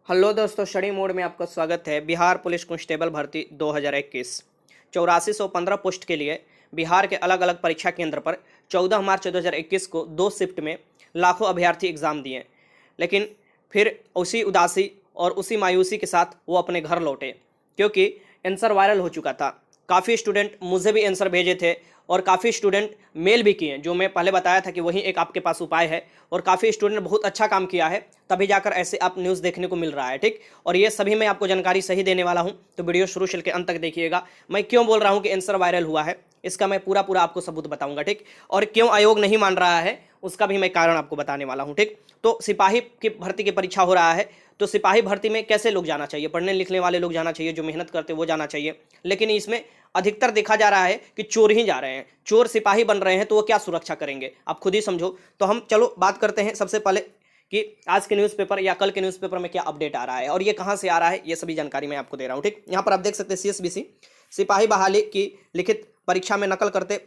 Hello दोस्तों, study mode में आपका स्वागत है। बिहार पुलिस कांस्टेबल भर्ती 2021 8415 पोस्ट के लिए बिहार के अलग अलग परीक्षा केंद्र पर 14 मार्च 2021 को 2 शिफ्ट में लाखों अभ्यर्थी एग्ज़ाम दिए। लेकिन फिर उसी उदासी और उसी मायूसी के साथ वो अपने घर लौटे, क्योंकि आंसर वायरल हो चुका था। काफ़ी स्टूडेंट मुझे भी आंसर भेजे थे और काफ़ी स्टूडेंट मेल भी किए, जो मैं पहले बताया था कि वही एक आपके पास उपाय है। और काफ़ी स्टूडेंट ने बहुत अच्छा काम किया है, तभी जाकर ऐसे आप न्यूज़ देखने को मिल रहा है। ठीक, और ये सभी मैं आपको जानकारी सही देने वाला हूँ, तो वीडियो शुरू से लेकर अंत तक देखिएगा। मैं क्यों बोल रहा हूँ कि आंसर वायरल हुआ है, इसका मैं पूरा पूरा आपको सबूत बताऊंगा। ठीक, और क्यों आयोग नहीं मान रहा है, उसका भी मैं कारण आपको बताने वाला हूँ। ठीक, तो सिपाही की भर्ती की परीक्षा हो रहा है, तो सिपाही भर्ती में कैसे लोग जाना चाहिए? पढ़ने लिखने वाले लोग जाना चाहिए, जो मेहनत करते हैं वो जाना चाहिए। लेकिन इसमें अधिकतर देखा जा रहा है कि चोर ही जा रहे हैं, चोर सिपाही बन रहे हैं, तो वो क्या सुरक्षा करेंगे? आप खुद ही समझो। तो हम चलो बात करते हैं सबसे पहले कि आज के न्यूज़पेपर या कल के न्यूज़पेपर में क्या अपडेट आ रहा है और ये कहाँ से आ रहा है, ये सभी जानकारी मैं आपको दे रहा हूँ। ठीक, यहाँ पर आप देख सकते हैं CSBC सिपाही बहाली की लिखित परीक्षा में नकल करते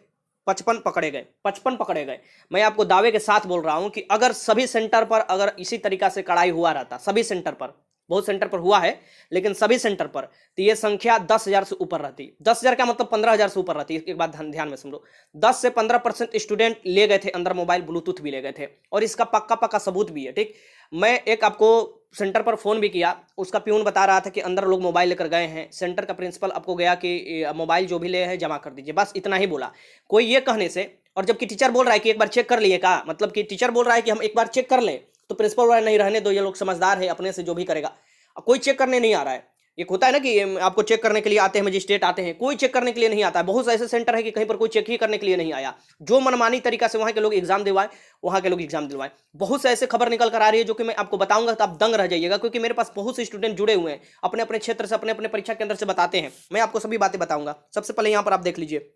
55 पकड़े गए। 55 पकड़े गए। मैं आपको दावे के साथ बोल रहा हूं कि अगर सभी सेंटर पर अगर इसी तरीका से कड़ाई हुआ रहता, सभी सेंटर पर, बहुत सेंटर पर हुआ है लेकिन सभी सेंटर पर, तो ये संख्या 10,000 से ऊपर रहती। 10,000 का मतलब 15,000 से ऊपर रहती। एक बात ध्यान में समझो, 10 से 15% स्टूडेंट ले गए थे अंदर, मोबाइल ब्लूटूथ भी ले गए थे, और इसका पक्का पक्का सबूत भी है। ठीक, मैं एक आपको सेंटर पर फोन भी किया, उसका प्यून बता रहा था कि अंदर लोग मोबाइल लेकर गए हैं। सेंटर का प्रिंसिपल आपको गया कि मोबाइल जो भी ले हैं जमा कर दीजिए, बस इतना ही बोला। कोई ये कहने से, और जबकि टीचर बोल रहा है कि एक बार चेक कर लिए का, मतलब कि टीचर बोल रहा है कि हम एक बार चेक कर लें, तो प्रिंसिपल बोल रहा है नहीं रहने दो, ये लोग समझदार है, अपने से जो भी करेगा। कोई चेक करने नहीं आ रहा है। एक होता है ना कि आपको चेक करने के लिए आते हैं, मजिस्ट्रेट आते हैं, कोई चेक करने के लिए नहीं आता है। बहुत ऐसे सेंटर है कि कहीं पर कोई चेक ही करने के लिए नहीं आया, जो मनमानी तरीका से वहां के लोग एग्जाम दिलवाए, वहां के लोग एग्जाम दिलवाए। बहुत से ऐसे खबर निकल कर आ रही है जो कि मैं आपको बताऊंगा तो आप दंग रह जाइएगा, क्योंकि मेरे पास बहुत से स्टूडेंट जुड़े हुए हैं, अपने अपने क्षेत्र से, अपने अपने परीक्षा केंद्र से बताते हैं। मैं आपको सभी बातें बताऊंगा। सबसे पहले यहाँ पर आप देख लीजिए,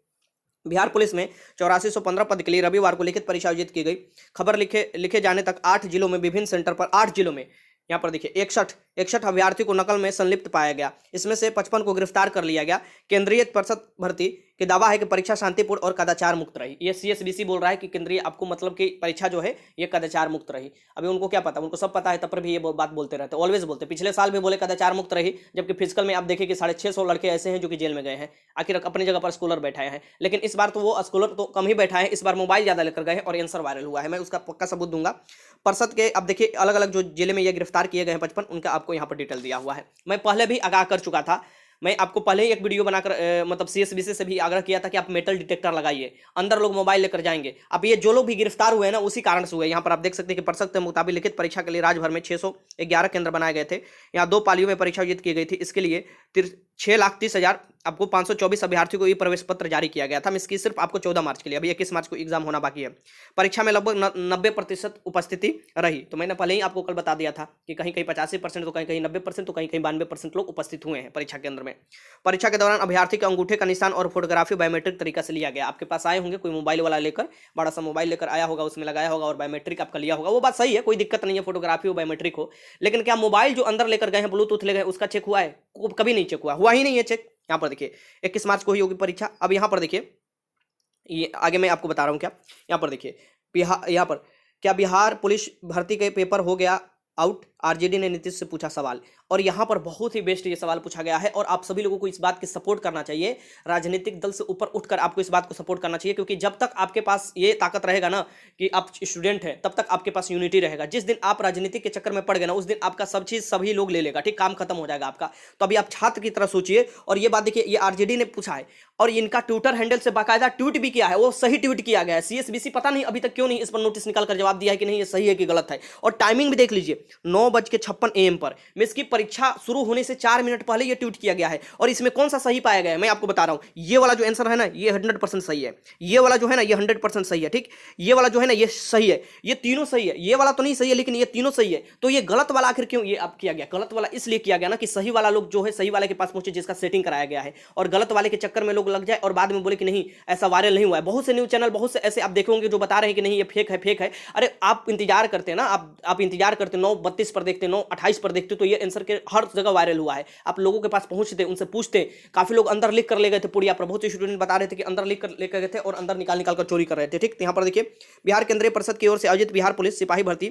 बिहार पुलिस में 8415 पद के लिए रविवार को लिखित परीक्षा आयोजित की गई। खबर लिखे जाने तक 8 जिलों में, विभिन्न सेंटर पर 8 जिलों में, यहाँ पर देखिए 61 अभ्यर्थी को नकल में संलिप्त पाया गया। इसमें से 55 को गिरफ्तार कर लिया गया। केंद्रीय परिषद भर्ती के दावा है कि परीक्षा शांतिपूर्ण और कदाचार मुक्त रही। ये CSBC बोल रहा है कि केंद्रीय आपको मतलब कि परीक्षा जो है ये कदाचार मुक्त रही। अभी उनको क्या पता, उनको सब पता है, तब पर भी ये बात बोलते रहते, ऑलवेज बोलते। पिछले साल भी बोले कदाचार मुक्त रही, जबकि फिजिकल में आप देखें कि 650 लड़के ऐसे हैं जो कि जेल में गए हैं, आखिर अपनी जगह पर स्कॉलर बैठाए हैं। लेकिन इस बार तो वो स्कॉलर तो कम ही बैठा है, इस बार मोबाइल ज्यादा लेकर गए हैं और आंसर वायरल हुआ है। मैं उसका पक्का सबूत दूंगा। परिषद के अब देखिए अलग अलग जो जिले में ये गिरफ्तार किए गए हैं 55, उनका आपको यहाँ पर डिटेल दिया हुआ है। मैं पहले भी आगाह कर चुका था, मैं आपको पहले ही एक वीडियो बनाकर मतलब CSBC से भी आग्रह किया था कि आप मेटल डिटेक्टर लगाइए, अंदर लोग मोबाइल लेकर जाएंगे। अब ये जो लोग भी गिरफ्तार हुए हैं ना, उसी कारण से हुए। यहाँ पर आप देख सकते हैं कि परिषद के मुताबिक लिखित परीक्षा के लिए राज्य भर में 611 केंद्र बनाए गए थे। यहाँ 2 पालियों में परीक्षा आयोजित की गई थी। इसके लिए 6,30,000 आपको 524 अभ्यर्थियों को ई प्रवेश पत्र जारी किया गया था। इसकी सिर्फ आपको 14 मार्च के लिए, अभी 21 मार्च को एग्जाम होना बाकी है। परीक्षा में लगभग 90% उपस्थिति रही। तो मैंने पहले ही आपको कल बता दिया था कि कहीं कहीं 85%, तो कहीं कहीं 90%, तो कहीं कहीं 92% लोग उपस्थित हुए हैं परीक्षा केंद्र में। परीक्षा के दौरान अभ्यर्थी के अंगूठे का निशान और फोटोग्राफी बायोमेट्रिक तरीका से लिया गया। आपके पास आए होंगे कोई मोबाइल वाला लेकर, बड़ा सा मोबाइल लेकर आया होगा, उसमें लगाया होगा और बायोमेट्रिक आपका लिया होगा। वो बात सही है, कोई दिक्कत नहीं है, फोटोग्राफी हो बायोमेट्रिक हो। लेकिन क्या मोबाइल जो अंदर लेकर गए हैं, ब्लूटूथ ले गए, उसका चेक हुआ है? कभी नहीं चेक हुआ ही नहीं है चेक। यहाँ पर देखिए 21 मार्च को ही होगी परीक्षा। अब यहाँ पर देखिए, ये आगे मैं आपको बता रहा हूँ क्या। यहाँ पर देखिए बिहार, यहाँ पर क्या बिहार पुलिस भर्ती के पेपर हो गया आउट? RJD ने नीतीश से पूछा सवाल, और यहाँ पर बहुत ही बेस्ट ये सवाल पूछा गया है। और आप सभी लोगों को इस बात की सपोर्ट करना चाहिए, राजनीतिक दल से ऊपर उठकर आपको इस बात को सपोर्ट करना चाहिए, क्योंकि जब तक आपके पास ये ताकत रहेगा ना कि आप स्टूडेंट हैं, तब तक आपके पास यूनिटी रहेगा। जिस दिन आप राजनीति के चक्कर में पड़ गए ना, उस दिन आपका सब चीज सभी लोग ले लेगा। ठीक, काम खत्म हो जाएगा आपका। तो अभी आप छात्र की तरह सोचिए। और ये बात देखिए, ये RJD ने पूछा है और इनका ट्विटर हैंडल से बाकायदा ट्वीट भी किया है, वो सही ट्वीट किया गया है। CSBC पता नहीं अभी तक क्यों नहीं इस पर नोटिस निकाल कर जवाब दिया है कि नहीं ये सही है कि गलत है। और टाइमिंग भी देख लीजिए, 9:56 AM पर, मैं इसकी परीक्षा शुरू होने से 4 मिनट पहले ये ट्वीट किया गया है। और इसमें कौन सा सही पाया गया है, मैं आपको बता रहा हूं। ये वाला जो आंसर है ना, ये 100% सही है। ये वाला जो है ना, ये 100% सही है। ठीक, ये वाला जो है ना, ये सही है। ये तीनों सही है। ये वाला तो नहीं सही है, लेकिन ये तीनों सही है। तो ये गलत वाला आखिर क्यों ये अब किया गया? गलत वाला इसलिए किया गया ना कि सही वाला लोग जो है सही वाले के पास पहुंचे, जिसका सेटिंग कराया गया है, और गलत वाले के चक्कर में लोग लग जाए और बाद में बोले कि नहीं ऐसा वायरल नहीं हुआ है। बहुत से न्यूज चैनल, बहुत से ऐसे आप देखे होंगे जो बता रहे हैं कि नहीं ये फेक है, फेक है। अरे आप इंतजार करते हैं ना, आप इंतजार करते, 9:32 पर देखते, 9:28 पर देखते, तो ये आंसर के हर जगह वायरल हुआ है। आप लोगों के पास पहुंचते, उनसे पूछते। काफी लोग अंदर लिख कर ले गए थे पुड़िया पर, बहुत से स्टूडेंट बता रहे थे कि अंदर लिख कर लेकर गए थे और अंदर निकाल निकाल कर चोरी कर रहे थे। ठीक, यहाँ पर देखिए बिहार केंद्रीय परिषद की ओर से आयोजित बिहार पुलिस सिपाही भर्ती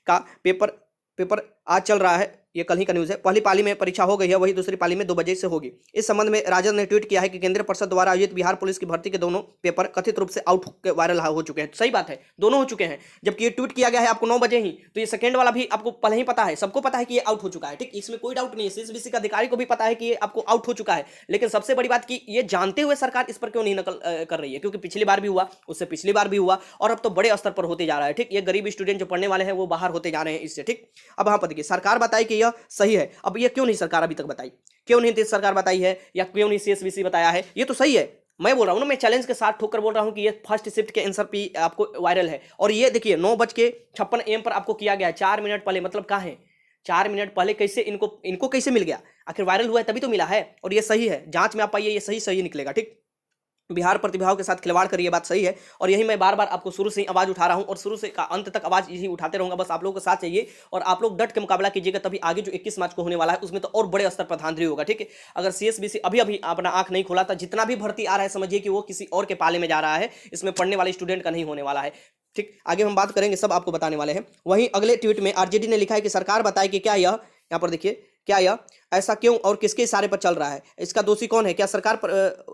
का पेपर आज चल रहा है। ये कल ही का न्यूज़ है। पहली पाली में परीक्षा हो गई है, वही दूसरी पाली में 2 बजे से होगी। इस संबंध में राजद ने ट्वीट किया है कि केंद्रीय परिषद द्वारा आयोजित बिहार पुलिस की भर्ती के दोनों पेपर कथित रूप से आउट वायरल हो चुके हैं। सही बात है, दोनों हो चुके हैं। जबकि ये ट्वीट किया गया है आपको 9 बजे ही, तो ये सेकंड वाला भी आपको पहले ही पता है, सबको पता है कि ये आउट हो चुका है। ठीक, इसमें कोई डाउट नहीं है। सीएसबीसी का अधिकारी को भी पता है कि ये आपको आउट हो चुका है। लेकिन सबसे बड़ी बात कि ये जानते हुए सरकार इस पर क्यों नहीं नकल कर रही है? क्योंकि पिछली बार भी हुआ, उससे पिछली बार भी हुआ, और अब तो बड़े स्तर पर होते जा रहा है। ठीक, ये गरीब स्टूडेंट जो पढ़ने वाले हैं वो बाहर होते जा रहे हैं इससे। ठीक, अब यहाँ पर देखिए सरकार बताई कि यह सही है। अब ये क्यों नहीं सरकार अभी तक बताई, क्यों नहीं सरकार बताई है, या क्यों नहीं सीएसबीसी बताया है? ये तो सही है, मैं बोल रहा हूं ना, मैं चैलेंज के साथ ठोकर बोल रहा हूं कि ये फर्स्ट शिफ्ट के आंसर पे आपको वायरल है। और ये देखिए 9:56 पर आपको किया गया है, 4 मिनट पहले। मतलब कहाँ है 4 मिनट पहले? कैसे इनको कैसे मिल गया? आखिर वायरल हुआ है तभी तो मिला है। और ये सही है, जांच में आप पाइए, ये सही सही निकलेगा। ठीक, बिहार प्रतिभाओं के साथ खिलवाड़ करिए, बात सही है। और यही मैं बार बार आपको शुरू से ही आवाज उठा रहा हूं, और शुरू से अंत तक आवाज यही उठाते रहूंगा। बस आप लोगों का साथ चाहिए, और आप लोग डट के मुकाबला कीजिएगा, तभी आगे जो 21 मार्च को होने वाला है उसमें तो और बड़े स्तर पर धांधली होगा। ठीक है, अगर सीएसबीसी अभी अभी अपना आंख नहीं खोला, तो जितना भी भर्ती आ रहा है समझिए कि वो किसी और के पाले में जा रहा है, इसमें पढ़ने वाले स्टूडेंट का नहीं होने वाला है। ठीक, आगे हम बात करेंगे, सब आपको बताने वाले हैं। वहीं अगले ट्वीट में आरजेडी ने लिखा है कि सरकार बताए कि क्या यह, यहाँ पर देखिए, क्या यह ऐसा क्यों और किसके इशारे पर चल रहा है? इसका दोषी कौन है? क्या सरकार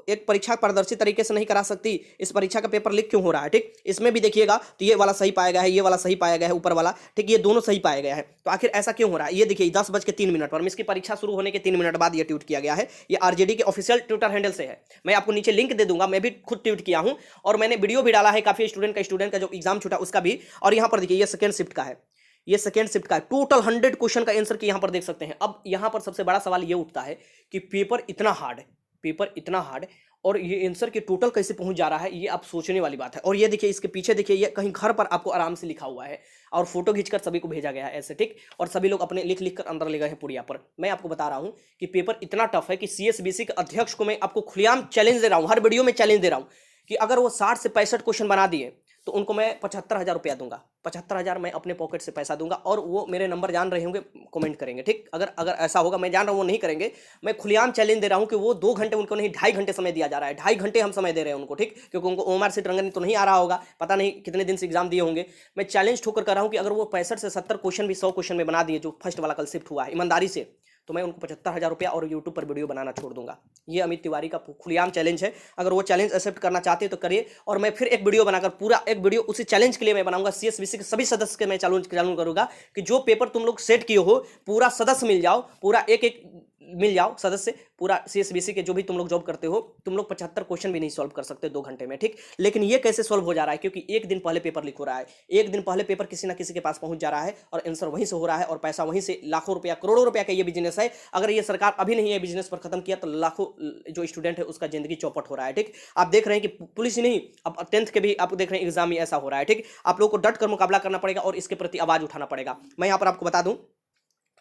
एक परीक्षा पारदर्शी तरीके से नहीं करा सकती? इस परीक्षा का पेपर लीक क्यों हो रहा है? ठीक, इसमें भी देखिएगा तो ये वाला सही पाया गया है, ये वाला सही पाया गया है, ऊपर वाला। ठीक, ये दोनों सही पाया गया है। तो आखिर ऐसा क्यों हो रहा है? ये देखिए 10:03 पर, इसकी परीक्षा शुरू होने के 3 मिनट बाद ये ट्वीट किया गया है। ये आरजेडी के ऑफिशियल ट्विटर हैंडल से है, मैं आपको नीचे लिंक दे दूंगा। मैं भी खुद ट्वीट किया हूं, और मैंने वीडियो भी डाला है काफी स्टूडेंट का जो एग्जाम छूटा उसका भी। और यहाँ पर देखिए ये सेकेंड शिफ्ट का है, ये सेकेंड शिफ्ट का है। टोटल 100 क्वेश्चन का आंसर की यहां पर देख सकते हैं। अब यहां पर सबसे बड़ा सवाल ये उठता है कि पेपर इतना हार्ड है, पेपर इतना हार्ड, और ये आंसर के टोटल कैसे पहुंच जा रहा है, ये आप सोचने वाली बात है। और ये देखिए इसके पीछे देखिए, ये कहीं घर पर आपको आराम से लिखा हुआ है, और फोटो खींचकर सभी को भेजा गया है ऐसे। ठीक, और सभी लोग अपने लिख लिख कर अंदर ले गए हैं पुड़िया पर। मैं आपको बता रहा हूं कि पेपर इतना टफ है कि सीएसबीसी के अध्यक्ष को मैं आपको खुलेआम चैलेंज दे रहा हूं, हर वीडियो में चैलेंज दे रहा हूं कि अगर वो 60 से 65 क्वेश्चन बना दिए तो उनको मैं 75,000 रुपया दूंगा। 75,000 मैं अपने पॉकेट से पैसा दूंगा, और वो मेरे नंबर जान रहे होंगे, कमेंट करेंगे। ठीक, अगर ऐसा होगा, मैं जान रहा हूँ वो नहीं करेंगे, मैं खुलेआम चैलेंज दे रहा हूँ कि वो 2 घंटे उनको नहीं, 2.5 घंटे समय दिया जा रहा है। 2.5 घंटे हम समय दे रहे हैं उनको। ठीक, क्योंकि उनको ओएमआर सीट रंगनी तो नहीं आ रहा होगा, पता नहीं कितने दिन से एग्जाम दिए होंगे। मैं चैलेंज ठोकर कर रहा हूँ कि अगर वो 65 से 70 क्वेश्चन भी 100 क्वेश्चन में बना दिए, जो फर्स्ट वाला कल शिफ्ट हुआ है, ईमानदारी से, तो मैं उनको 75,000 रुपया और यूट्यूब पर वीडियो बनाना छोड़ दूंगा। ये अमित तिवारी का खुलेआम चैलेंज है। अगर वो चैलेंज एक्सेप्ट करना चाहते हैं तो करिए, और मैं फिर एक वीडियो बनाकर, पूरा एक वीडियो उसी चैलेंज के लिए मैं बनाऊंगा। सीएसबीसी के सभी सदस्य के मैं चालू करूंगा कि जो पेपर तुम लोग सेट किए हो, पूरा सदस्य मिल जाओ, पूरा एक एक मिल जाओ सदस्य, पूरा सीएसबीसी के जो भी तुम लोग जॉब करते हो, तुम लोग 75 क्वेश्चन भी नहीं सॉल्व कर सकते 2 घंटे में। ठीक, लेकिन ये कैसे सॉल्व हो जा रहा है? क्योंकि एक दिन पहले पेपर लीक हो रहा है, एक दिन पहले पेपर किसी ना किसी के पास पहुंच जा रहा है, और आंसर वहीं से हो रहा है, और पैसा वहीं से, लाखों रुपया, करोड़ों रुपया का ये बिजनेस है। अगर ये सरकार अभी नहीं ये बिजनेस पर खत्म किया तो लाखों जो स्टूडेंट है उसका जिंदगी चौपट हो रहा है। ठीक, आप देख रहे हैं कि पुलिस ही नहीं, अब 10th के भी आप देख रहे हैं एग्जाम में ऐसा हो रहा है। ठीक, आप लोगों को डट कर मुकाबला करना पड़ेगा, और इसके प्रति आवाज उठाना पड़ेगा। मैं यहाँ पर आपको बता दूं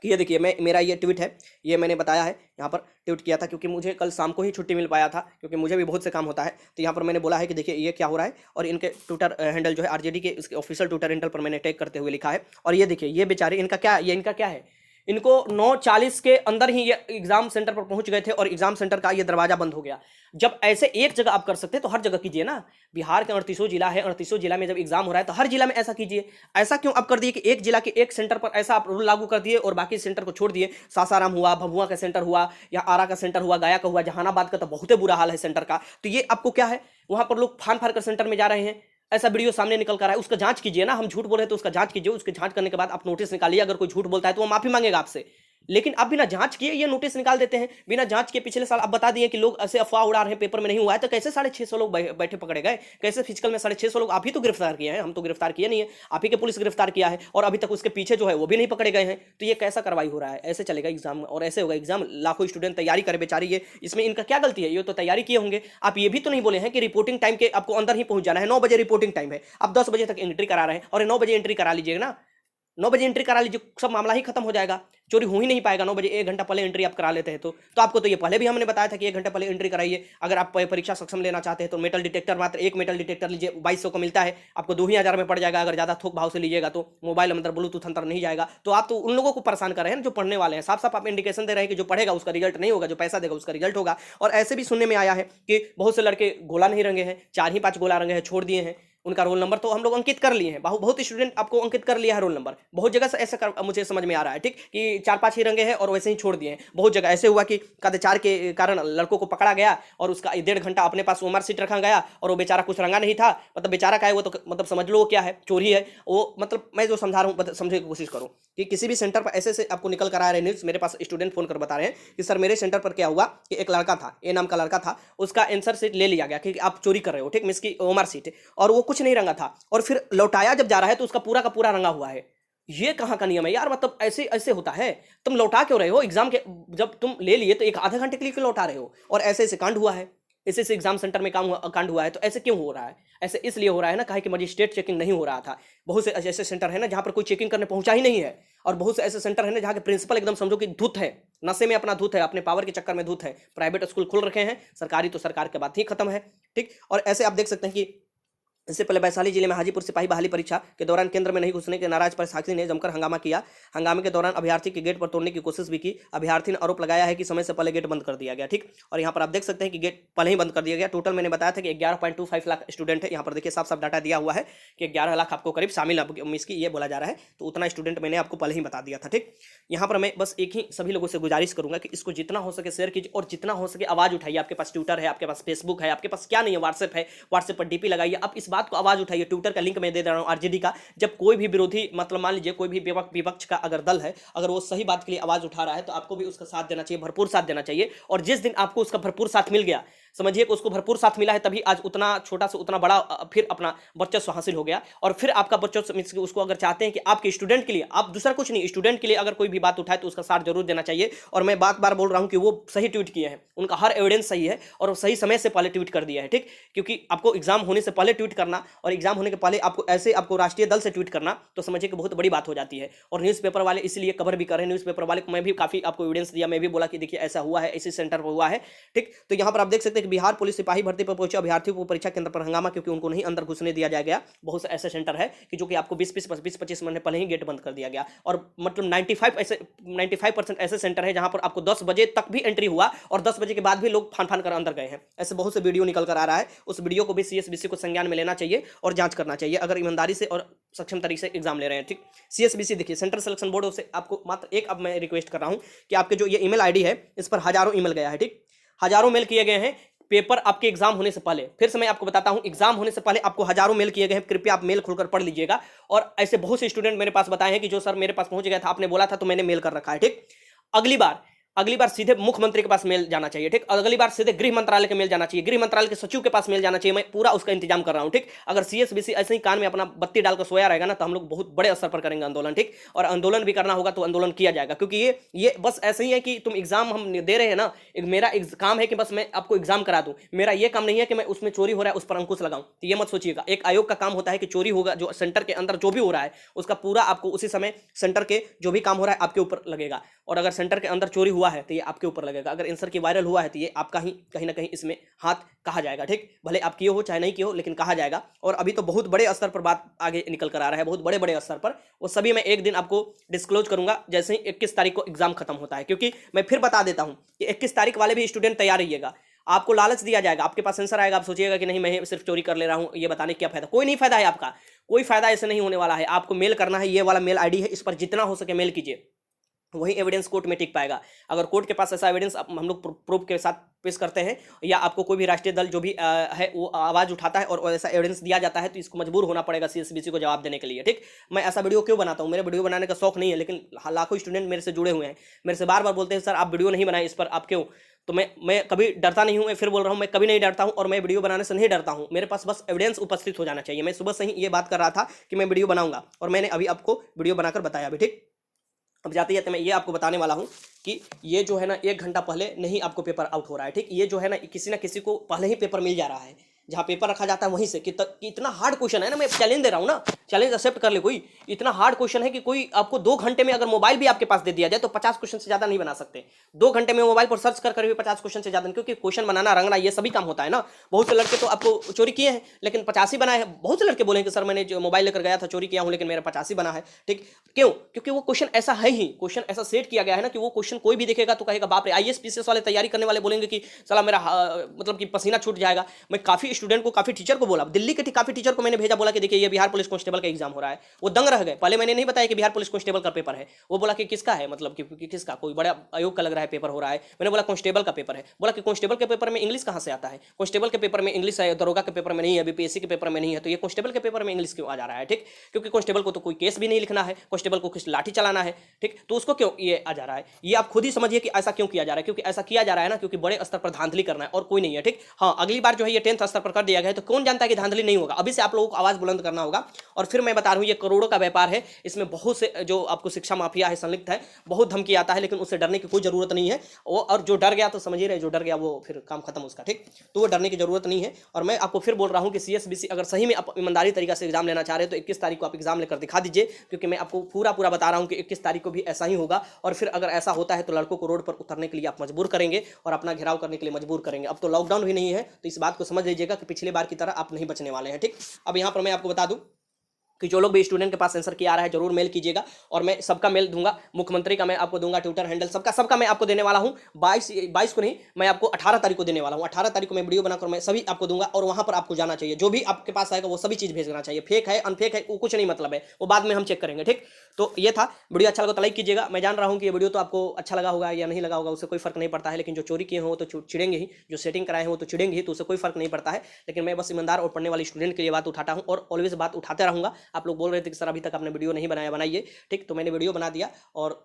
कि ये देखिए, मेरा ये ट्वीट है, ये मैंने बताया है, यहाँ पर ट्वीट किया था, क्योंकि मुझे कल शाम को ही छुट्टी मिल पाया था, क्योंकि मुझे भी बहुत से काम होता है। तो यहाँ पर मैंने बोला है कि देखिए ये क्या हो रहा है, और इनके ट्विटर हैंडल जो है आरजेडी के, इसके ऑफिशियल ट्विटर हैंडल पर मैंने टैग करते हुए लिखा है। और ये देखिए, ये बेचारे, इनका क्या है, इनको 9:40 के अंदर ही ये एग्जाम सेंटर पर पहुंच गए थे, और एग्जाम सेंटर का ये दरवाजा बंद हो गया। जब ऐसे एक जगह आप कर सकते हैं तो हर जगह कीजिए ना। बिहार के 38 जिला है, 38 जिला में जब एग्जाम हो रहा है तो हर जिला में ऐसा कीजिए। ऐसा क्यों आप कर दिए कि एक जिला के एक सेंटर पर ऐसा आप रूल लागू कर दिए, और बाकी सेंटर को छोड़ दिए? सासाराम हुआ, भभुआ का सेंटर हुआ, या आरा का सेंटर हुआ, गया का हुआ, जहानाबाद का तो बहुत बुरा हाल है सेंटर का। तो ये आपको क्या है, वहां पर लोग फान फाड़ कर सेंटर में जा रहे हैं, ऐसा वीडियो सामने निकल कर रहा है, उसका जांच कीजिए ना। हम झूठ बोल रहे हैं तो उसका जांच कीजिए, उसके जांच करने के बाद आप नोटिस निकालिए। अगर कोई झूठ बोलता है तो वो माफी मांगेगा आपसे, लेकिन अब बिना जांच किए ये नोटिस निकाल देते हैं। बिना जांच के पिछले साल अब बता दिए कि लोग ऐसे अफवाह उड़ा रहे हैं, पेपर में नहीं हुआ है, तो कैसे 650 लोग बैठे पकड़े गए? कैसे फिजिकल में 650 लोग आप ही तो गिरफ्तार किए हैं, हम तो गिरफ्तार किए नहीं है, आप ही के पुलिस गिरफ्तार किया है, और अभी तक उसके पीछे जो है वो भी नहीं पकड़े गए हैं। तो ये कैसा कार्रवाई हो रहा है? ऐसे चलेगा एग्जाम, और ऐसे होगा एग्जाम। लाखों स्टूडेंट तैयारी करे बेचारी, ये इसमें इनका क्या गलती है? ये तो तैयारी किए होंगे। आप ये भी तो नहीं बोले हैं कि रिपोर्टिंग टाइम के आपको अंदर ही पहुंच जाना है। 9 बजे रिपोर्टिंग टाइम है, आप 10 बजे तक एंट्री करा रहे हैं, और 9 बजे एंट्री करा लीजिएगा ना। 9 बजे एंट्री करा लीजिए, सब मामला ही खत्म हो जाएगा, चोरी हो ही नहीं पाएगा। 9 बजे 1 घंटा पहले एंट्री आप करा लेते हैं तो आपको तो ये पहले भी हमने बताया था कि 1 घंटा पहले एंट्री कराइए। अगर आप परीक्षा सक्षम लेना चाहते हैं तो मेटल डिटेक्टर, मात्र एक मेटल डिटेक्टर लीजिए, 2200 का मिलता है, आपको 2,000 में पड़ जाएगा। अगर ज़्यादा थोक भाव से लीजिएगा तो मोबाइल अंदर ब्लूटूथ अंदर नहीं जाएगा। तो आप तो उन लोगों को परेशान कर रहे हैं जो पढ़ने वाले हैं। साफ साफ आप इंडिकेशन दे रहे हैं कि जो पढ़ेगा उसका रिजल्ट नहीं होगा, जो पैसा देगा उसका रिजल्ट होगा। और ऐसे भी सुनने में आया है कि बहुत से लड़के गोला नहीं रंगे हैं, 4 ही 5 गोला रंगे हैं, छोड़ दिए हैं। उनका रोल नंबर तो हम लोग अंकित कर लिए हैं, बहुत स्टूडेंट आपको अंकित कर लिया है रोल नंबर, बहुत जगह से ऐसा मुझे समझ में आ रहा है, ठीक, कि 4-5 ही रंगे हैं और वैसे ही छोड़ दिए हैं। बहुत जगह ऐसे हुआ कि कदाचार के कारण लड़कों को पकड़ा गया और उसका 1.5 घंटा अपने पास ओमर सीट रखा गया और वो बेचारा कुछ रंगा नहीं था, मतलब बेचारा का है वो, तो मतलब समझ लो क्या है, चोरी है वो। मतलब मैं जो समझा रहा हूँ समझने की कोशिश करो कि किसी भी सेंटर पर ऐसे आपको निकल कर आ रहे न्यूज़। मेरे पास स्टूडेंट फोन कर बता रहे हैं कि सर मेरे सेंटर पर क्या हुआ कि एक लड़का था, ए नाम का लड़का था, उसका आंसर सीट ले लिया गया कि आप चोरी कर रहे हो, ठीक, मिस की ओमर सीट, और वो कुछ नहीं रंगा था, और फिर लौटाया जब जा रहा है तो उसका पूरा का पूरा रंगा हुआ है। ये कहाँ का नियम है यार? मतलब ऐसे ऐसे होता है? तुम लौटा क्यों रहे हो एग्जाम के? जब तुम ले लिए तो एक आधे घंटे के लिए क्यों लौटा रहे हो? और ऐसे ऐसे कांड हुआ है, ऐसे एग्जाम सेंटर में कांड हुआ है, तो ऐसे क्यों हो रहा है? ऐसे इसलिए हो रहा है ना, कहे कि मजिस्ट्रेट चेकिंग नहीं हो रहा था। बहुत से ऐसे सेंटर है ना जहाँ पर कोई चेकिंग करने पहुंचा ही नहीं है, और बहुत से ऐसे सेंटर है ना जहाँ के प्रिंसिपल एकदम समझो कि धूत है, नशे में अपना धूत है, अपने पावर के चक्कर में धूत है। प्राइवेट स्कूल खुल रखे हैं, सरकारी तो सरकार के बात ही खत्म है, ठीक। और ऐसे आप देख सकते हैं कि इससे पहले वैशाली जिले में हाजीपुर सिपाही बहाली परीक्षा के दौरान केंद्र में नहीं घुसने के नाराज परीक्षार्थी ने जमकर हंगामा किया। हंगामे के दौरान अभ्यर्थी के गेट पर तोड़ने की कोशिश भी की। अभ्यर्थी ने आरोप लगाया है कि समय से पहले गेट बंद कर दिया गया, ठीक। और यहाँ पर आप देख सकते हैं कि गेट पहले ही बंद कर दिया गया। टोटल मैंने बताया था कि 11.25 लाख स्टूडेंट है। यहाँ पर देखिए साफ साफ डाटा दिया हुआ है कि 11 लाख आपको करीब शामिल इसकी ये बोला जा रहा है, तो उतना स्टूडेंट मैंने आपको पहले ही बता दिया था, ठीक। यहाँ पर मैं बस एक ही सभी लोगों से गुजारिश करूंगा कि इसको जितना हो सके शेयर कीजिए और जितना हो सके आवाज उठाइए। आपके पास ट्विटर है, आपके पास फेसबुक है, आपके पास क्या नहीं है, व्हाट्सएप है, व्हाट्सएप पर डीपी लगाइए। आप इस बात को आवाज उठाइए। ट्विटर का लिंक मैं दे रहा हूं आरजेडी का। जब कोई भी विरोधी, मतलब मान लीजिए कोई भी विपक्ष का अगर दल है, अगर वो सही बात के लिए आवाज उठा रहा है तो आपको भी उसका साथ देना चाहिए, भरपूर साथ देना चाहिए। और जिस दिन आपको उसका भरपूर साथ मिल गया, समझिए कि उसको भरपूर साथ मिला है, तभी आज उतना छोटा से उतना बड़ा फिर अपना वर्चस्व हासिल हो गया। और फिर आपका वर्चस्व उसको अगर चाहते हैं कि आपके स्टूडेंट के लिए, आप दूसरा कुछ नहीं, स्टूडेंट के लिए अगर कोई भी बात उठाए तो उसका साथ जरूर देना चाहिए। और मैं बार बार बोल रहा हूं कि वो सही ट्वीट किए हैं, उनका हर एविडेंस सही है और वो सही समय से पहले ट्वीट कर दिया है, ठीक। क्योंकि आपको एग्जाम होने से पहले ट्वीट करना और एग्जाम होने के पहले आपको ऐसे आपको राष्ट्रीय दल से ट्वीट करना, तो समझिए कि बहुत बड़ी बात हो जाती है। और न्यूज़पेपर वाले इसलिए कवर भी कर रहे हैं। न्यूज़पेपर वाले को मैं भी काफी आपको एविडेंस दिया, मैं भी बोला कि देखिए ऐसा हुआ है, इसी सेंटर पर हुआ है, ठीक। तो यहाँ पर आप देख सकते हैं कि बिहार पुलिस सिपाही भर्ती पर पहुंचे अभ्यर्थियों को परीक्षा केंद्र पर हंगामा, क्योंकि उनको नहीं अंदर घुसने दिया जाएगा। बहुत से ऐसे सेंटर है कि जो कि आपको 20-25 मिनट पहले ही गेट बंद कर दिया गया। और मतलब 95% ऐसे सेंटर है जहां पर आपको 10 बजे तक भी एंट्री हुआ और 10 बजे के बाद भी लोग फान कर अंदर गए हैं। ऐसे बहुत से वीडियो निकल कर आ रहा है। उस वीडियो को भी सीएसबीसी को संज्ञान में लेना चाहिए और जांच करना चाहिए, अगर ईमानदारी से और सक्षम तरीके से एग्जाम ले रहे हैं, ठीक। सीएसबीसी देखिए, सेंट्रल सिलेक्शन बोर्ड से आपको मात्र एक, अब मैं रिक्वेस्ट कर रहा हूं कि आपके जो ये ईमेल आईडी है इस पर हजारों ईमेल गया है, ठीक, हजारों मेल किए गए हैं पेपर आपके एग्जाम होने से पहले। फिर से मैं आपको बताता हूं, एग्जाम होने से पहले आपको हजारों मेल किए गए हैं। कृपया आप मेल खोलकर पढ़ लीजिएगा। और ऐसे बहुत से स्टूडेंट मेरे पास बताए हैं कि जो सर मेरे पास पहुंच गया था, आपने बोला था तो मैंने मेल कर रखा है, ठीक। अगली बार सीधे मुख्यमंत्री के पास मेल जाना चाहिए, ठीक। अगली बार सीधे गृह मंत्रालय के मेल जाना चाहिए, गृह मंत्रालय के सचिव के पास मेल जाना चाहिए। मैं पूरा उसका इंतजाम कर रहा हूं, ठीक। अगर सीएसबीसी ऐसे ही कान में अपना बत्ती डालकर सोया रहेगा ना, तो हम लोग बहुत बड़े स्तर पर करेंगे आंदोलन, ठीक। और आंदोलन भी करना होगा तो आंदोलन किया जाएगा, क्योंकि ये बस ऐसे ही है कि तुम एग्जाम हम दे रहे हैं ना, मेरा काम है कि बस मैं आपको एग्जाम करा दूं। मेरा ये काम नहीं है कि मैं उसमें चोरी हो रहा है उस पर अंकुश लगाऊं। तो ये मत सोचिएगा, एक आयोग का काम होता है कि चोरी होगा, जो सेंटर के अंदर जो भी हो रहा है उसका पूरा आपको उसी समय सेंटर के जो भी काम हो रहा है आपके ऊपर लगेगा। और अगर सेंटर के अंदर चोरी हुआ है तो ये आपके ऊपर लगेगा। अगर आंसर की वायरल हुआ है तो ये आपका ही कहीं ना कहीं इसमें हाथ कहा जाएगा, ठीक। भले आप किए हो चाहे नहीं किए हो, लेकिन कहा जाएगा। और अभी तो बहुत बड़े स्तर पर बात आगे निकल कर आ रहा है, बहुत बड़े बड़े स्तर पर। वो सभी मैं एक दिन आपको डिस्क्लोज करूंगा जैसे ही 21 तारीख को एग्जाम खत्म होता है। क्योंकि मैं फिर बता देता हूं कि 21 तारीख वाले भी स्टूडेंट तैयार रहिएगा। आपको लालच दिया जाएगा, आपके पास आंसर आएगा, आप सोचिएगा कि नहीं मैं सिर्फ चोरी कर ले रहा हूं, ये बताने क्या फायदा। कोई नहीं फायदा है आपका, कोई फायदा ऐसे नहीं होने वाला है। आपको मेल करना है, ये वाला मेल आईडी है, इस पर जितना हो सके मेल कीजिए, वही एविडेंस कोर्ट में टिक पाएगा। अगर कोर्ट के पास ऐसा एविडेंस हम लोग प्रूफ के साथ पेश करते हैं, या आपको कोई भी राष्ट्रीय दल जो भी है वो आवाज उठाता है और ऐसा एविडेंस दिया जाता है, तो इसको मजबूर होना पड़ेगा सीएसबीसी को जवाब देने के लिए, ठीक। मैं ऐसा वीडियो क्यों बनाता हूं? मेरे वीडियो बनाने का शौक नहीं है, लेकिन लाखों स्टूडेंट मेरे से जुड़े हुए हैं, मेरे से बार बार बोलते हैं सर आप वीडियो नहीं बनाए, इस पर आप क्यों? तो मैं कभी डरता नहीं हूं। मैं फिर बोल रहा हूं, मैं कभी नहीं डरता हूं और मैं वीडियो बनाने से नहीं डरता हूं। मेरे पास बस एविडेंस उपस्थित हो जाना चाहिए। मैं सुबह से ही ये बात कर रहा था कि मैं वीडियो बनाऊंगा और मैंने अभी आपको वीडियो बनाकर बताया भी, ठीक। अब जाते जाते मैं ये आपको बताने वाला हूं कि ये जो है ना 1 घंटा पहले नहीं आपको पेपर आउट हो रहा है, ठीक। ये जो है ना किसी को पहले ही पेपर मिल जा रहा है, जहां पेपर रखा जाता है वहीं से। कि इतना हार्ड क्वेश्चन है ना, मैं चैलेंज दे रहा हूं ना, चैलेंज एक्सेप्ट कर ले कोई। इतना हार्ड क्वेश्चन है कि कोई आपको 2 घंटे में अगर मोबाइल भी आपके पास दे दिया जाए तो 50 क्वेश्चन से ज्यादा नहीं बना सकते। 2 घंटे में मोबाइल पर सर्च कर भी 50 क्वेश्चन से ज्यादा, क्योंकि क्वेश्चन बनाना रंगना ये सभी काम होता है ना। बहुत से लड़के तो आपको चोरी किए हैं लेकिन 50 ही बनाए हैं। बहुत से लड़के बोले कि सर मैंने जो मोबाइल लेकर गया था चोरी किया हूं लेकिन मेरा 50 ही बना है, ठीक। क्यों? क्योंकि वो क्वेश्चन ऐसा है ही, क्वेश्चन ऐसा सेट किया गया है ना कि वो क्वेश्चन कोई भी देखेगा तो कहेगा बाप रे। आईएएस पीसीएस वाले तैयारी करने वाले बोलेंगे कि साला मेरा मतलब कि पसीना छूट जाएगा। मैं काफी स्टूडेंट को, काफी टीचर को बोला, दिल्ली के काफी टीचर को मैंने भेजा, बोला कि देखिए ये बिहार पुलिस कांस्टेबल का एग्जाम हो रहा है। वो दंग रह गए। पहले मैंने नहीं बताया कि बिहार पुलिस कांस्टेबल का पेपर है। वो बोला कि किसका है, मतलब कि किसका, कोई बड़ा आयोग का लग रहा है पेपर हो रहा है। मैंने बोला कांस्टेबल का पेपर है। बोला कि कांस्टेबल के पेपर में इंग्लिश कहाँ से आता है, कांस्टेबल के पेपर में इंग्लिश है, दरोगा के पेपर में नहीं है, बीपीएससी के पेपर में नहीं है, तो ये कांस्टेबल के पेपर में इंग्लिश क्यों आ जा रहा है। ठीक, क्योंकि कांस्टेबल को तो कोई केस भी नहीं लिखना है, कांस्टेबल को कुछ लाठी चलाना है। ठीक, तो उसको क्यों ये आ जा रहा है, ये आप खुद ही समझिए कि ऐसा क्यों किया जा रहा है। क्योंकि ऐसा किया जा रहा है ना, क्योंकि बड़े स्तर पर धांधली करना है और कोई नहीं है। ठीक, हाँ, अगली बार जो है ये 10th स्तर पर कर दिया गया है, तो कौन जानता है कि धांधली नहीं होगा। अभी से आप लोगों को आवाज बुलंद करना होगा। और फिर मैं बता रहा हूं, ये करोड़ों का व्यापार है, इसमें बहुत से जो आपको शिक्षा माफिया है संलिप्त है, बहुत धमकी आता है, लेकिन उससे डरने की कोई जरूरत नहीं है। और जो डर गया तो समझिए रहे, जो डर गया वो फिर काम खत्म उसका। ठीक, तो वो डरने की जरूरत नहीं है। और मैं आपको फिर बोल रहा हूं कि सीएसबीसी अगर सही में आप ईमानदारी तरीके से एग्जाम लेना चाह रहे हैं तो 21 तारीख को आप एग्जाम लेकर दिखा दीजिए, क्योंकि मैं आपको पूरा बता रहा हूं कि 21 तारीख को भी ऐसा ही होगा। और फिर अगर ऐसा होता है तो लड़कों को रोड पर उतरने के लिए आप मजबूर करेंगे और अपना घेराव करने के लिए मजबूर करेंगे। अब तो लॉकडाउन भी नहीं है, तो इस बात को समझ लीजिएगा कि पिछले बार की तरह आप नहीं बचने वाले हैं। ठीक, अब यहाँ पर मैं आपको बता दूं कि जो लोग भी स्टूडेंट के पास आंसर की आ रहा है जरूर मेल कीजिएगा, और मैं सबका मेल दूंगा। मुख्यमंत्री का मैं आपको दूंगा, ट्विटर हैंडल सबका मैं आपको देने वाला हूं। 22 को नहीं, मैं आपको 18 तारीख को देने वाला हूं। 18 तारीख को मैं वीडियो बनाकर मैं सभी आपको दूंगा, और वहां पर आपको जाना चाहिए। जो भी आपके पास आएगा वो सभी चीज भेजना चाहिए। फेक है अनफेक है वो कुछ नहीं मतलब है, वो बाद में हम चेक करेंगे। ठीक, तो ये था वीडियो। अच्छा लगा तो लाइक कीजिएगा। मैं जान रहा हूं कि ये वीडियो तो आपको अच्छा लगा होगा या नहीं लगा होगा, उससे कोई फर्क नहीं पड़ता है। लेकिन जो चोरी किए हो तो चिड़ेंगे ही, जो सेटिंग कराए हो तो चिड़ेंगे ही, तो उससे कोई फर्क नहीं पड़ता है। लेकिन मैं बस ईमानदार और पढ़ने वाले स्टूडेंट के लिए बात उठाता हूं, और ऑलवेज बात उठाते रहूंगा। आप लोग बोल रहे थे कि सर अभी तक आपने वीडियो नहीं बनाया, बनाइए। ठीक, तो मैंने वीडियो बना दिया। और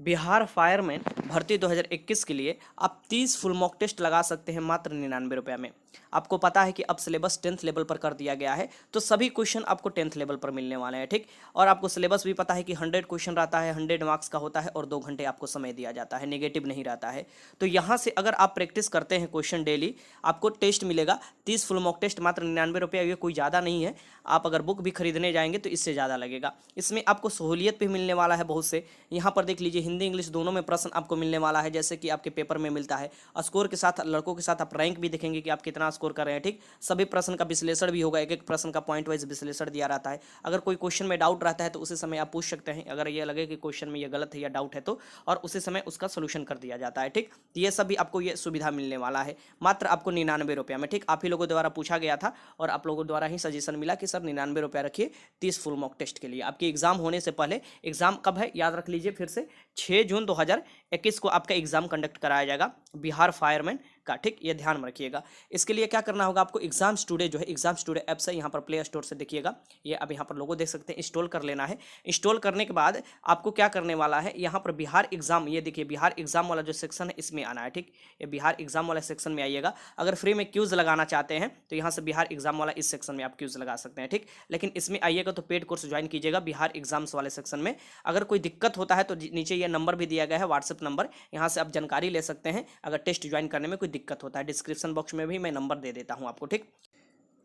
बिहार फायरमैन भर्ती 2021 के लिए आप 30 फुल मॉक टेस्ट लगा सकते हैं मात्र 99 रुपये में। आपको पता है कि अब सिलेबस 10th लेवल पर कर दिया गया है, तो सभी क्वेश्चन आपको 10th लेवल पर मिलने वाले हैं। ठीक, और आपको सिलेबस भी पता है कि 100 क्वेश्चन रहता है, 100 मार्क्स का होता है, और 2 घंटे आपको समय दिया जाता है, नेगेटिव नहीं रहता है। तो यहाँ से अगर आप प्रैक्टिस करते हैं क्वेश्चन डेली, आपको टेस्ट मिलेगा 30 फुल मॉक टेस्ट मात्र 99 रुपये। ये कोई ज़्यादा नहीं है। आप अगर बुक भी खरीदने जाएंगे तो इससे ज़्यादा लगेगा। इसमें आपको सहूलियत भी मिलने वाला है बहुत से। यहाँ पर देख लीजिए, हिंदी इंग्लिश दोनों में प्रश्न आपको मिलने वाला है, जैसे कि आपके पेपर में मिलता है। स्कोर के साथ लड़कों के साथ आप रैंक भी देखेंगे कि आप कितना स्कोर कर रहे हैं। ठीक, सभी प्रश्न का विश्लेषण भी होगा, एक एक प्रश्न का पॉइंट वाइज विश्लेषण दिया रहता है। अगर कोई क्वेश्चन में डाउट रहता है तो उसी समय आप पूछ सकते हैं, अगर ये लगे कि क्वेश्चन में ये गलत है या डाउट है तो, और उसी समय उसका सोल्यूशन कर दिया जाता है। ठीक, तो ये सभी आपको ये सुविधा मिलने वाला है मात्र आपको 99 रुपये में। ठीक, आप ही लोगों द्वारा पूछा गया था और आप लोगों द्वारा ही सजेशन मिला कि सर 99 रुपये रखिए 30 फुल मॉक टेस्ट के लिए। आपके एग्जाम होने से पहले, एग्जाम कब है याद रख लीजिए फिर से, 6 जून 2021 को आपका एग्जाम कंडक्ट कराया जाएगा बिहार फायरमैन का। ठीक, ये ध्यान में रखिएगा। इसके लिए क्या करना होगा आपको, एग्जाम स्टूडियो जो है, एग्जाम स्टूडियो ऐप से यहाँ पर प्ले स्टोर से देखिएगा, ये अब यहाँ पर लोगो देख सकते हैं, इंस्टॉल कर लेना है। इंस्टॉल करने के बाद आपको क्या करने वाला है, यहाँ पर बिहार एग्जाम, ये देखिए बिहार एग्जाम वाला जो सेक्शन है इसमें आना है। ठीक, ये बिहार एग्जाम वाला सेक्शन में आइएगा। अगर फ्री में क्यूज लगाना चाहते हैं तो यहाँ से बिहार एग्जाम वाला इस सेक्शन में आप क्यूज लगा सकते हैं। ठीक, लेकिन इसमें आइएगा तो पेड कोर्स ज्वाइन कीजिएगा बिहार एग्जाम्स वाले सेक्शन में। अगर कोई दिक्कत होता है तो नीचे ये नंबर भी दिया गया है, व्हाट्सएप नंबर, यहाँ से आप जानकारी ले सकते हैं अगर टेस्ट ज्वाइन करने में कोई दिक्कत होता है। डिस्क्रिप्शन बॉक्स में भी मैं नंबर दे देता हूँ आपको। ठीक,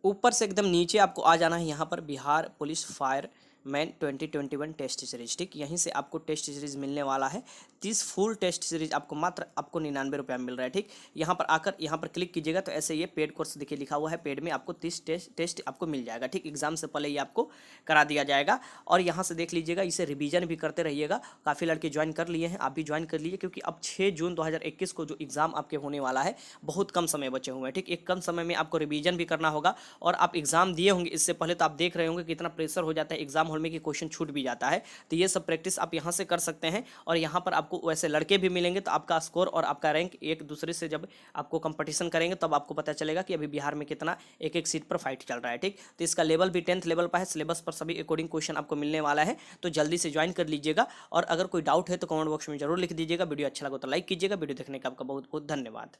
ऊपर से एकदम नीचे आपको आ जाना है, यहाँ पर Bihar police fire man 2021 test series. ठीक, यहीं से आपको टेस्ट सीरीज मिलने वाला है। 30 फुल टेस्ट सीरीज आपको मात्र आपको 99 रुपये में मिल रहा है। ठीक, यहाँ पर आकर यहाँ पर क्लिक कीजिएगा तो ऐसे ये पेड कोर्स देखिए लिखा हुआ है, पेड में आपको 30 टेस्ट आपको मिल जाएगा। ठीक, एग्जाम से पहले ये आपको करा दिया जाएगा। और यहाँ से देख लीजिएगा, इसे रिवीजन भी करते रहिएगा। काफ़ी लड़के ज्वाइन कर लिए हैं, आप भी ज्वाइन कर लीजिए, क्योंकि अब 6 जून 2021 को जो एग्जाम आपके होने वाला है, बहुत कम समय बचे हुए हैं। ठीक, एक कम समय में आपको रिवीजन भी करना होगा, और आप एग्जाम दिए होंगे इससे पहले, तो आप देख रहे होंगे कितना प्रेशर हो जाता है एग्जाम हॉल में कि क्वेश्चन छूट भी जाता है। तो ये सब प्रैक्टिस आप यहाँ से कर सकते हैं, और यहाँ पर आपको वैसे लड़के भी मिलेंगे, तो आपका स्कोर और आपका रैंक एक दूसरे से जब आपको कंपटीशन करेंगे तब आपको पता चलेगा कि अभी बिहार में कितना एक एक सीट पर फाइट चल रहा है। ठीक, तो इसका लेवल भी 10th लेवल पर है, सिलेबस पर सभी अकॉर्डिंग क्वेश्चन आपको मिलने वाला है, तो जल्दी से ज्वाइन कर लीजिएगा। और अगर कोई डाउट है तो कमेंट बॉक्स में जरूर लिख दीजिएगा। वीडियो अच्छा लगा तो लाइक कीजिएगा। वीडियो देखने का आपका बहुत बहुत धन्यवाद।